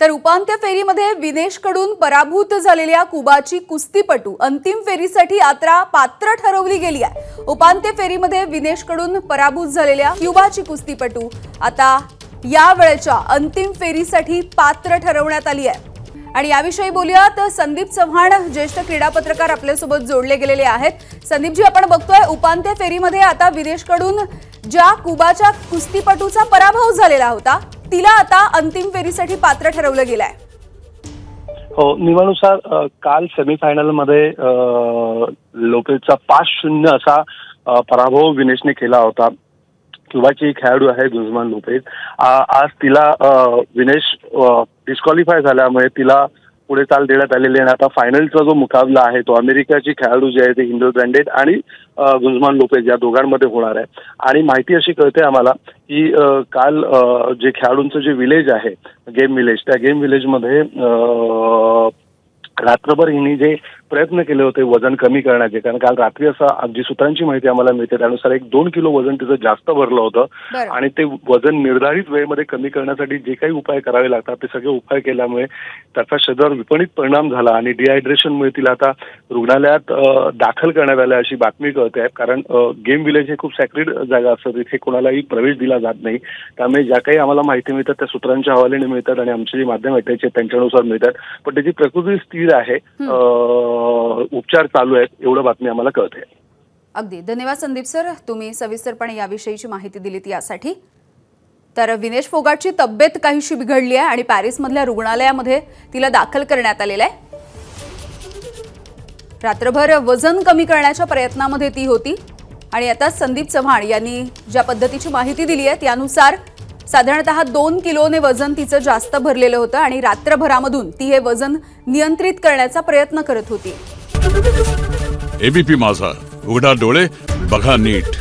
तर उपांत्य फेरीमध्ये विनेशकडून पराभूत झालेल्या कुबाची कुस्तीपटू अंतिम फेरीसाठी आता पात्र ठरवली गेली आहे। उपांत्य फेरीमध्ये विनेशकडून पराभूत झालेल्या क्युबाची कुस्तीपटू आता या वेळेच्या अंतिम फेरीसाठी पात्र ठरवण्यात आली आहे। आणि याविषयी बोलूया तर संदीप चव्हाण ज्येष्ठ क्रीडा पत्रकार आपल्या सोबत जोडले गेलेले आहेत। संदीप जी, आपण बघतोय उपांत्य फेरीमध्ये आता विनेशकडून ज्या कुबाच्या कुस्तीपटूचा पराभव झालेला होता तिला आता अंतिम फेरीसाठी पात्र ठरवलं गेलंय। हो, नियमानुसार काल सेमीफायनल मध्ये लोपेझचा 5-0 असा पराभव विनेशने केला होता। क्युबाची खेळाडू आहे गुझमान लोपेझ। आज तिला विनेश डिस्क्वालिफाय झाल्यामुळे तिला पुढे चाल देण्यात आलेली आहे। आता फायनलचा जो मुकाबला आहे तो अमेरिकेची खेळाडू जे आहे ते हिंदो ब्रँडेड आणि गुझमान लोपेझ या दोघांमध्ये होणार आहे। आणि माहिती अशी कळते आम्हाला की काल जे खेळाडूंचं जे विलेज आहे गेम विलेज, त्या गेम विलेजमध्ये रात्रभर हिने जे प्रयत्न केले होते वजन कमी करण्याचे, कारण काल रात्री असं जी सूत्रांची माहिती आम्हाला मिळते त्यानुसार 1-2 किलो वजन तिचं जास्त भरलं होतं आणि ते वजन निर्धारित वेळेमध्ये कमी करण्यासाठी जे काही उपाय करावे लागतात ते सगळे उपाय केल्यामुळे त्याचा शरीरावर विपरीत परिणाम झाला आणि डिहायड्रेशनमुळे तिला आता रुग्णालयात दाखल करण्यात आलं अशी बातमी कळते आहे। कारण गेम विलेज हे खूप सॅक्रेड जागा असतं, तिथे कोणालाही प्रवेश दिला जात नाही। त्यामुळे ज्या काही आम्हाला माहिती मिळतात त्या सूत्रांच्या हवाल्याने मिळतात आणि आमचे जे माध्यम आहेत त्याचे त्यांच्यानुसार मिळतात, पण त्याची प्रकृती स्थिर आहे, उपचार चालू आहेत एवढं बातमी आम्हाला कळते। अगदी धन्यवाद संदीप सर, तुम्ही सविस्तरपणे याविषयीची माहिती दिलीत यासाठी। तर विनेश फोगाटची तब्येत काहीशी बिघडली आहे आणि पॅरिसमधल्या रुग्णालयामध्ये तिला दाखल करण्यात आलेलं आहे। रात्रभर वजन कमी करण्याच्या प्रयत्नामध्ये ती होती आणि आता संदीप चव्हाण यांनी ज्या पद्धतीची माहिती दिली आहे त्यानुसार साधारणतः 2 किलोने वजन तिचं जास्त भरलेलं होतं आणि रात्रभरामधून ती हे वजन नियंत्रित करण्याचा प्रयत्न करत होती। एबीपी माझा, उघडा डोळे बघा नीट।